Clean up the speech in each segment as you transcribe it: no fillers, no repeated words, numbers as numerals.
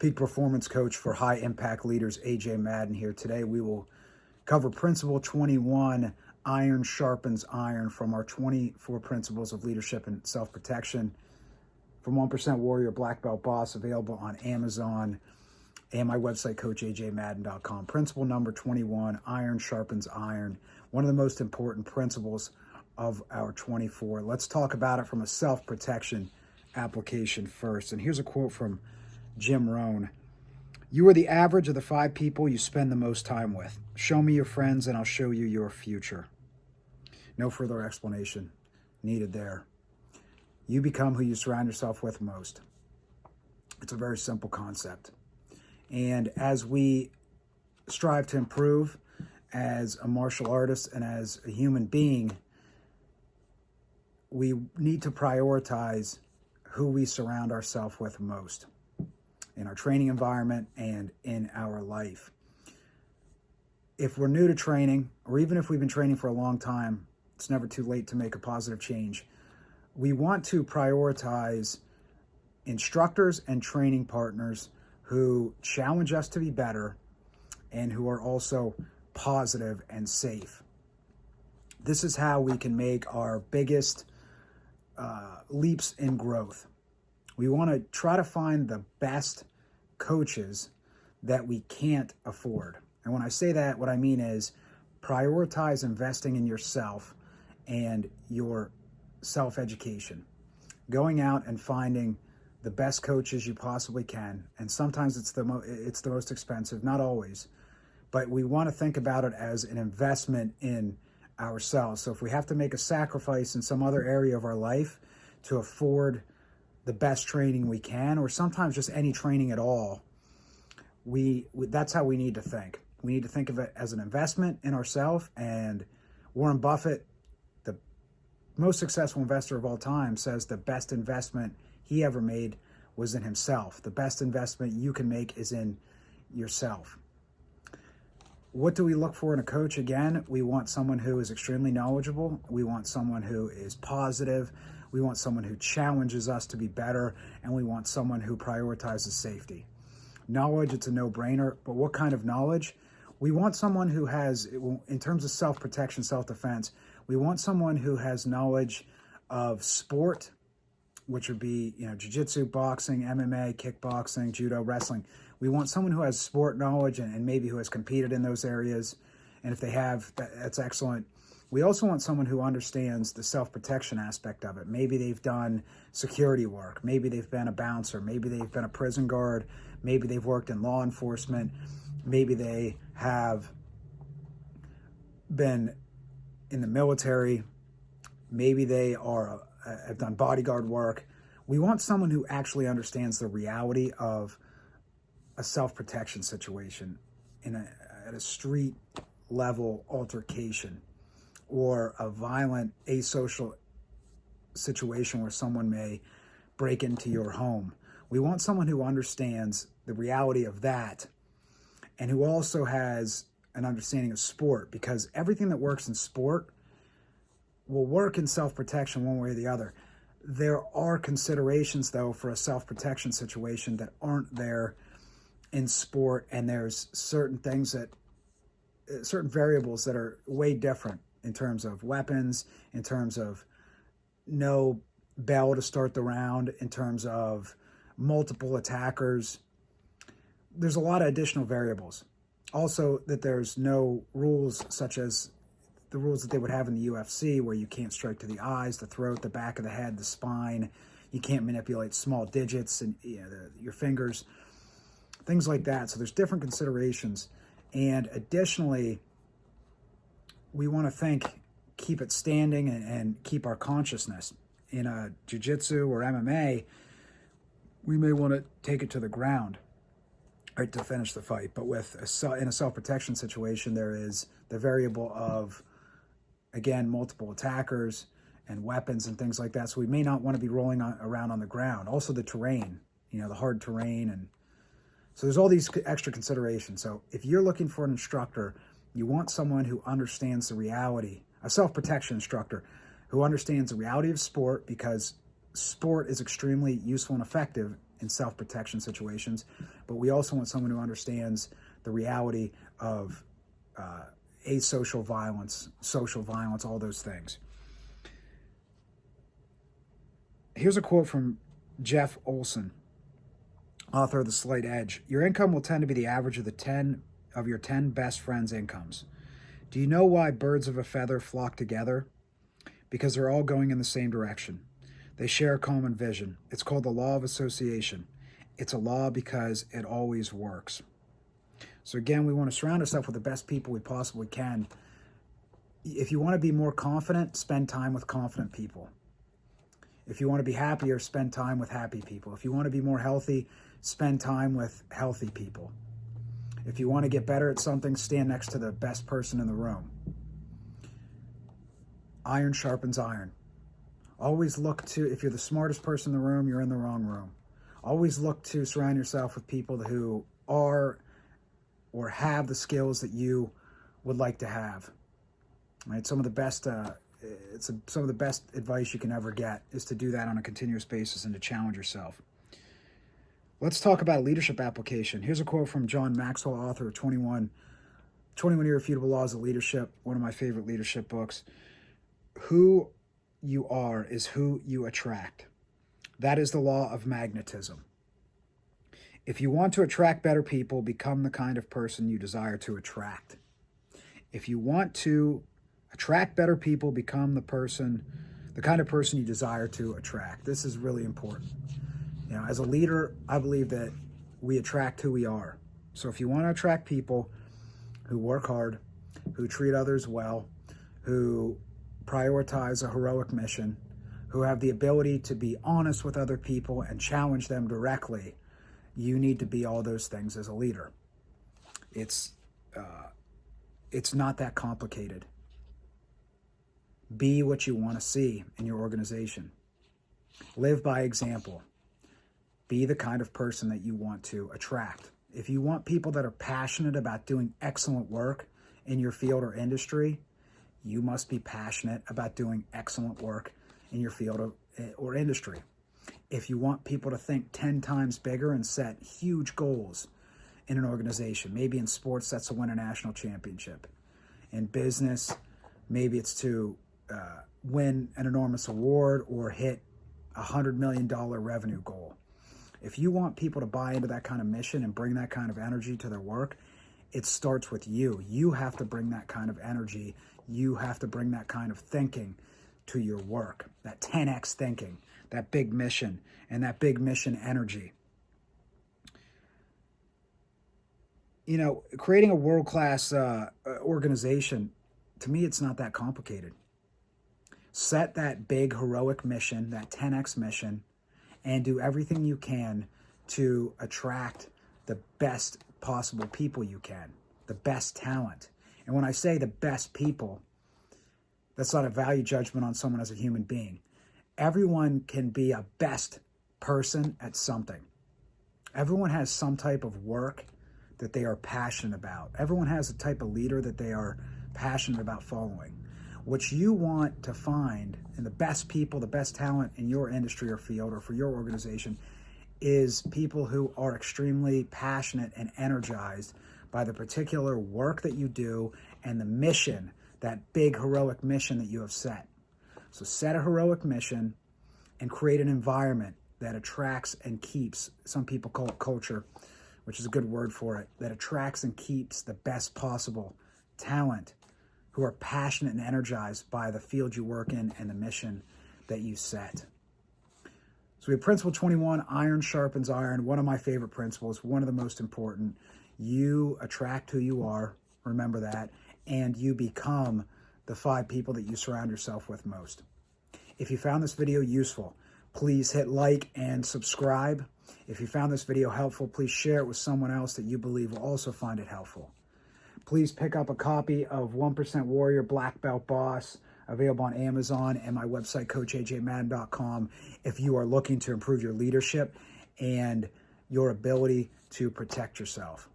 Peak performance coach for high impact leaders, AJ Madden here. Today we will cover principle 21, iron sharpens iron, from our 24 principles of leadership and self-protection from 1% Warrior Black Belt Boss, available on Amazon and my website, coachajmadden.com. Principle number 21, iron sharpens iron, one of the most important principles of our 24. Let's talk about it from a self-protection application first. And here's a quote from Jim Rohn. You are the average of the 5 people you spend the most time with. Show me your friends and I'll show you your future. No further explanation needed there. You become who you surround yourself with most. It's a very simple concept. And as we strive to improve as a martial artist and as a human being, we need to prioritize who we surround ourselves with most in our training environment and in our life. If we're new to training, or even if we've been training for a long time, it's never too late to make a positive change. We want to prioritize instructors and training partners who challenge us to be better and who are also positive and safe. This is how we can make our biggest leaps in growth. We want to try to find the best coaches that we can't afford. And when I say that, what I mean is prioritize investing in yourself and your self-education. Going out and finding the best coaches you possibly can. And sometimes it's the most expensive, not always. But we want to think about it as an investment in ourselves. So if we have to make a sacrifice in some other area of our life to afford the best training we can, or sometimes just any training at all, that's how we need to think. We need to think of it as an investment in ourselves. And Warren Buffett, the most successful investor of all time, says the best investment he ever made was in himself. The best investment you can make is in yourself. What do we look for in a coach? Again, we want someone who is extremely knowledgeable. We want someone who is positive. We want someone who challenges us to be better, and we want someone who prioritizes safety. Knowledge, it's a no-brainer, but what kind of knowledge? We want someone who has, in terms of self-protection, self-defense, we want someone who has knowledge of sport, which would be, jiu-jitsu, boxing, MMA, kickboxing, judo, wrestling. We want someone who has sport knowledge and maybe who has competed in those areas. And if they have, that's excellent. We also want someone who understands the self-protection aspect of it. Maybe they've done security work. Maybe they've been a bouncer. Maybe they've been a prison guard. Maybe they've worked in law enforcement. Maybe they have been in the military. Maybe they have done bodyguard work. We want someone who actually understands the reality of a self-protection situation at a street level altercation, or a violent, asocial situation where someone may break into your home. We want someone who understands the reality of that and who also has an understanding of sport, because everything that works in sport will work in self-protection one way or the other. There are considerations, though, for a self-protection situation that aren't there in sport, and there's certain variables that are way different in terms of weapons, in terms of no bell to start the round, in terms of multiple attackers. There's a lot of additional variables. Also, that there's no rules such as the rules that they would have in the UFC, where you can't strike to the eyes, the throat, the back of the head, the spine. You can't manipulate small digits and your fingers, things like that. So there's different considerations. And additionally, we want to keep it standing and keep our consciousness. In a jiu-jitsu or MMA, we may want to take it to the ground, right, to finish the fight. But in a self-protection situation, there is the variable of, again, multiple attackers and weapons and things like that. So we may not want to be rolling around on the ground. Also the terrain, the hard terrain. And so there's all these extra considerations. So if you're looking for an instructor, you want someone who understands the reality, a self-protection instructor who understands the reality of sport, because sport is extremely useful and effective in self-protection situations, but we also want someone who understands the reality of asocial violence, social violence, all those things. Here's a quote from Jeff Olson, author of The Slight Edge. Your income will tend to be the average of your 10 best friends' incomes. Do you know why birds of a feather flock together? Because they're all going in the same direction. They share a common vision. It's called the law of association. It's a law because it always works. So again, we want to surround ourselves with the best people we possibly can. If you want to be more confident, spend time with confident people. If you want to be happier, spend time with happy people. If you want to be more healthy, spend time with healthy people. If you want to get better at something, stand next to the best person in the room. Iron sharpens iron. Always look to, if you're the smartest person in the room, you're in the wrong room. Always look to surround yourself with people who are or have the skills that you would like to have. Right? Some of the best advice you can ever get is to do that on a continuous basis and to challenge yourself. Let's talk about leadership application. Here's a quote from John Maxwell, author of 21 Irrefutable Laws of Leadership, one of my favorite leadership books. Who you are is who you attract. That is the law of magnetism. If you want to attract better people, become the kind of person you desire to attract. If you want to attract better people, become the kind of person you desire to attract. This is really important. You know, as a leader, I believe that we attract who we are. So if you want to attract people who work hard, who treat others well, who prioritize a heroic mission, who have the ability to be honest with other people and challenge them directly, you need to be all those things as a leader. It's not that complicated. Be what you want to see in your organization. Live by example. Be the kind of person that you want to attract. If you want people that are passionate about doing excellent work in your field or industry, you must be passionate about doing excellent work in your field or industry. If you want people to think 10 times bigger and set huge goals in an organization, maybe in sports, that's to win a national championship. In business, maybe it's to win an enormous award or hit a $100 million revenue goal. If you want people to buy into that kind of mission and bring that kind of energy to their work, it starts with you. You have to bring that kind of energy. You have to bring that kind of thinking to your work, that 10x thinking, that big mission, and that big mission energy. You know, creating a world-class organization, to me, it's not that complicated. Set that big heroic mission, that 10x mission, and do everything you can to attract the best possible people you can, the best talent. And when I say the best people, that's not a value judgment on someone as a human being. Everyone can be a best person at something. Everyone has some type of work that they are passionate about. Everyone has a type of leader that they are passionate about following. What you want to find in the best people, the best talent in your industry or field or for your organization is people who are extremely passionate and energized by the particular work that you do and the mission, that big heroic mission that you have set. So set a heroic mission and create an environment that attracts and keeps, some people call it culture, which is a good word for it, that attracts and keeps the best possible talent who are passionate and energized by the field you work in and the mission that you set. So we have principle 21, iron sharpens iron, one of my favorite principles, one of the most important. You attract who you are, remember that, and you become the 5 people that you surround yourself with most. If you found this video useful, please hit like and subscribe. If you found this video helpful, please share it with someone else that you believe will also find it helpful. Please pick up a copy of 1% Warrior Black Belt Boss, available on Amazon and my website, coachajmadden.com, if you are looking to improve your leadership and your ability to protect yourself.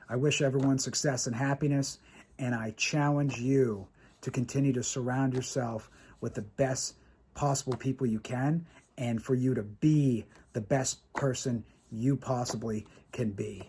I wish everyone success and happiness, and I challenge you to continue to surround yourself with the best possible people you can, and for you to be the best person you possibly can be.